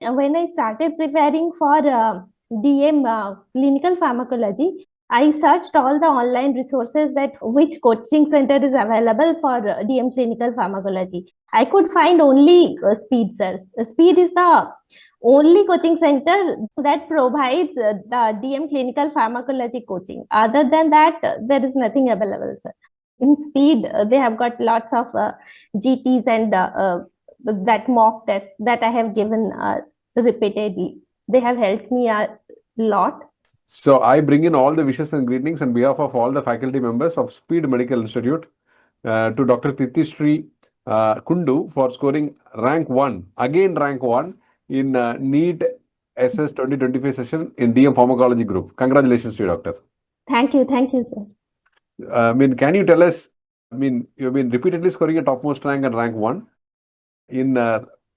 when I started preparing for DM clinical pharmacology, I searched all the online resources that which coaching center is available for DM clinical pharmacology. I could find only Speed, sir. Speed is the only coaching center that provides the DM clinical pharmacology coaching. Other than that, there is nothing available, sir. In Speed, they have got lots of GTs and that mock test that I have given repeatedly. They have helped me a lot. So I bring in all the wishes and greetings on behalf of all the faculty members of Speed Medical Institute to Dr. Tithishri Kundu for scoring rank 1, again rank 1 in NEET SS 2025 session in DM Pharmacology group. Congratulations to you, Doctor. Thank you, sir. Can you tell us, you've been repeatedly scoring a topmost rank and rank 1 in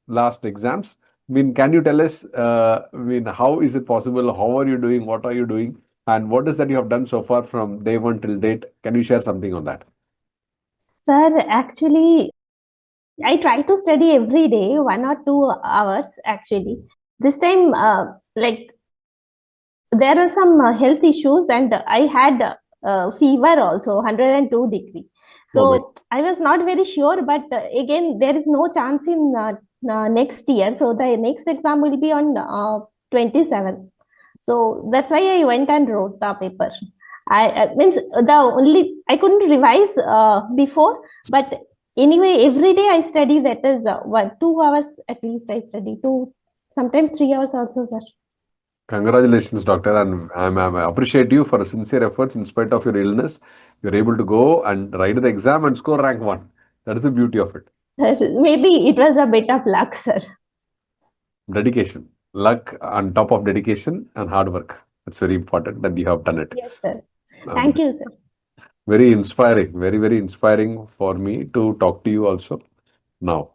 last exams. Can you tell us, how is it possible? How are you doing? What are you doing? And what is that you have done so far from day 1 till date? Can you share something on that? Sir, actually, I try to study every day, 1 or 2 hours actually. This time, there are some health issues and I had fever also, 102 degrees. So I was not very sure, but again, there is no chance in next year. So the next exam will be on 27th. So that's why I went and wrote the paper. I couldn't revise before, but anyway, every day I study. That is 2 hours at least I study. Sometimes 3 hours also, sir. Congratulations, doctor, and I appreciate you for sincere efforts in spite of your illness. You're able to go and write the exam and score rank 1. That is the beauty of it. Maybe it was a bit of luck, sir. Dedication, luck on top of dedication and hard work. That's very important that you have done it. Yes, sir. Thank you, sir. Very inspiring, very, very inspiring for me to talk to you also now.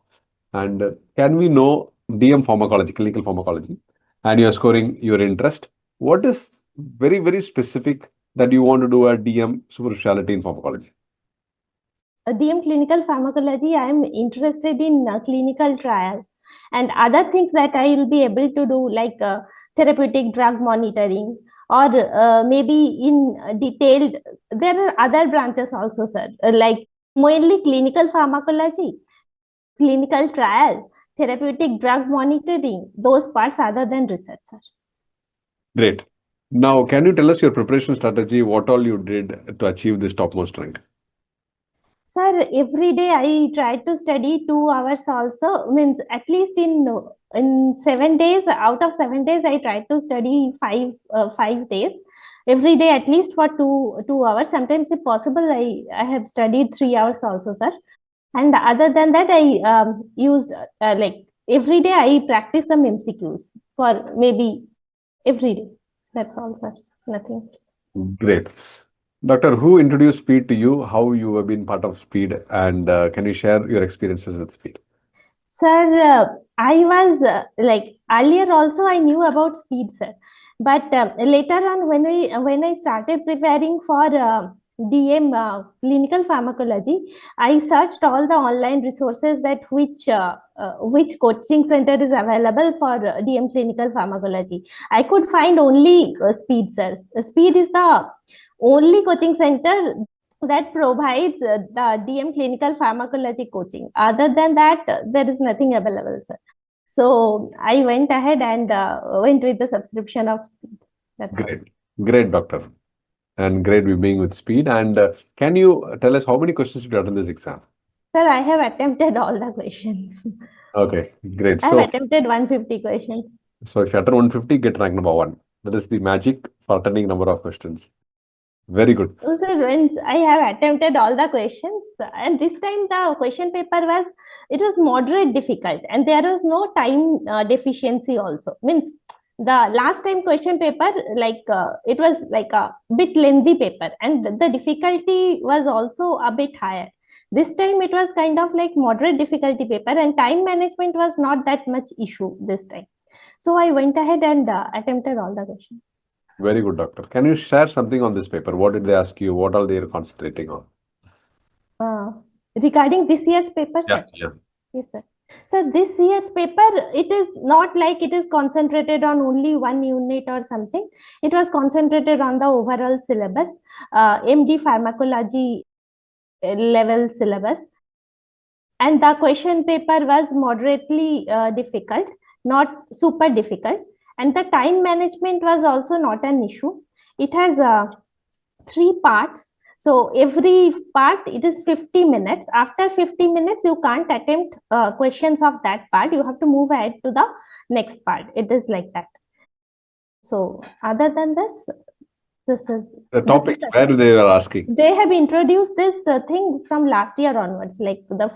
And can we know DM pharmacology, clinical pharmacology, and you're scoring your interest? What is very, very specific that you want to do at DM Super Speciality in pharmacology? DM clinical pharmacology, I am interested in clinical trial and other things that I will be able to do, like therapeutic drug monitoring, or maybe in detailed. There are other branches also, sir, like mainly clinical pharmacology, clinical trial, therapeutic drug monitoring, those parts other than research, sir. Great. Now, can you tell us your preparation strategy, what all you did to achieve this topmost rank? Sir, every day I try to study 2 hours also, means at least in 7 days, out of 7 days, I try to study 5 days. Every day at least for 2 hours. Sometimes if possible, I have studied 3 hours also, sir. And other than that, I used like every day I practice some MCQs for maybe every day. That's all, sir. Nothing. Great. Doctor, who introduced Speed to you? How you have been part of Speed? And can you share your experiences with Speed? Sir, I was earlier also I knew about Speed, sir. But later on, when I started preparing for DM clinical pharmacology, I searched all the online resources that which coaching center is available for DM clinical pharmacology. I could find only Speed, sir. Speed is the only coaching center that provides the DM clinical pharmacology coaching. Other than that, there is nothing available, sir. So I went ahead and went with the subscription of Speed. That's great. All. Great, doctor. And great being with Speed. And can you tell us how many questions you got in this exam? Sir, I have attempted all the questions. Okay, great. I have attempted 150 questions. So if you attempt 150, get rank number 1. That is the magic for attending number of questions. Very good. So, sir, when I have attempted all the questions, and this time the question paper was moderate difficult, and there was no time deficiency also. Means the last time question paper, it was like a bit lengthy paper, and the difficulty was also a bit higher. This time it was kind of like moderate difficulty paper, and time management was not that much issue this time. So I went ahead and attempted all the questions. Very good, doctor. Can you share something on this paper? What did they ask you? What are they concentrating on? Regarding this year's paper, sir? Yeah. Yes, sir. So this year's paper, it is not like it is concentrated on only one unit or something. It was concentrated on the overall syllabus, MD Pharmacology level syllabus. And the question paper was moderately difficult, not super difficult. And the time management was also not an issue. It has 3 parts. So every part, it is 50 minutes. After 50 minutes, you can't attempt questions of that part. You have to move ahead to the next part. It is like that. So other than this is The topic where they were asking. They have introduced this thing from last year onwards, like the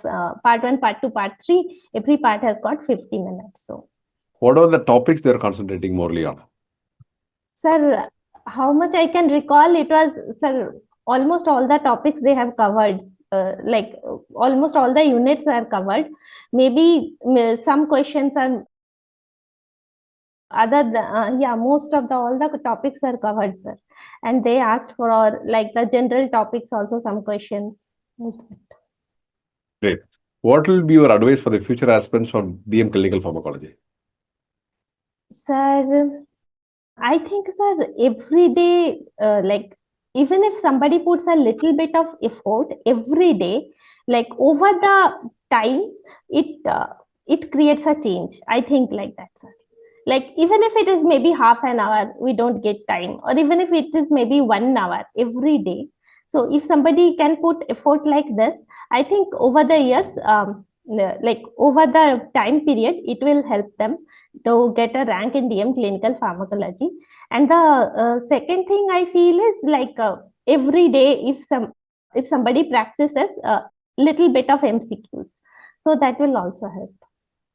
part 1, part 2, part 3. Every part has got 50 minutes. So, What are the topics they're concentrating morely on? sir, how much I can recall, it was, sir, almost all the topics they have covered. Like almost all the units are covered. Maybe some questions are other than, yeah, most of the all the topics are covered, sir. And they asked for like the general topics also, some questions. Great. What will be your advice for the future aspirants from DM Clinical Pharmacology? Sir, I think, sir, every day, like even if somebody puts a little bit of effort every day, like over the time, it creates a change. I think like that, sir. Like even if it is maybe half an hour, we don't get time, or even if it is maybe 1 hour every day. So if somebody can put effort like this, I think over the years, like over the time period, it will help them to get a rank in DM clinical pharmacology. And the second thing I feel is like every day, if somebody practices a little bit of MCQs, so that will also help.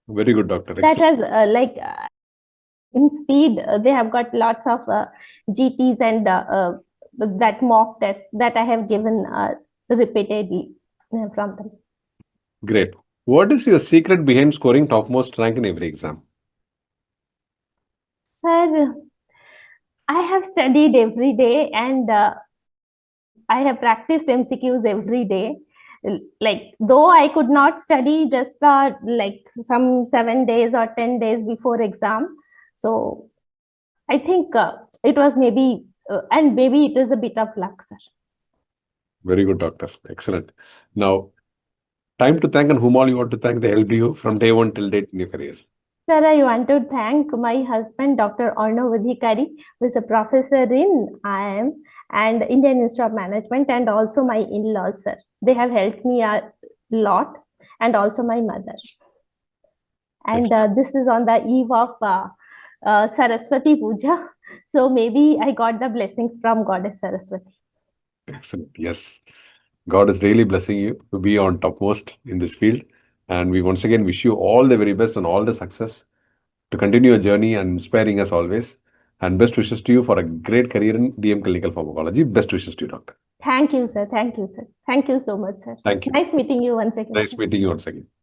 Very good, doctor. That has in speed, they have got lots of GTs and that mock test that I have given repeatedly from them. Great. What is your secret behind scoring topmost rank in every exam? Sir, I have studied every day and I have practiced MCQs every day. Like though I could not study just like some 7 days or 10 days before exam. So I think it was maybe, and maybe it is a bit of luck, sir. Very good, doctor. Excellent. Now, time to thank and whom all you want to thank. They helped you from day one till date in your career. Sir, I want to thank my husband, Dr. Arnav Adhikari, who is a professor in IIM and Indian Institute of Management, and also my in-laws, sir. They have helped me a lot, and also my mother. And this is on the eve of Saraswati Puja. So maybe I got the blessings from Goddess Saraswati. Excellent. Yes. God is really blessing you to be on topmost in this field. And we once again wish you all the very best and all the success to continue your journey and inspiring us always. And best wishes to you for a great career in DM Clinical Pharmacology. Best wishes to you, doctor. Thank you, sir. Thank you, sir. Thank you so much, sir. Thank you. Nice meeting you once again. Nice meeting you once again.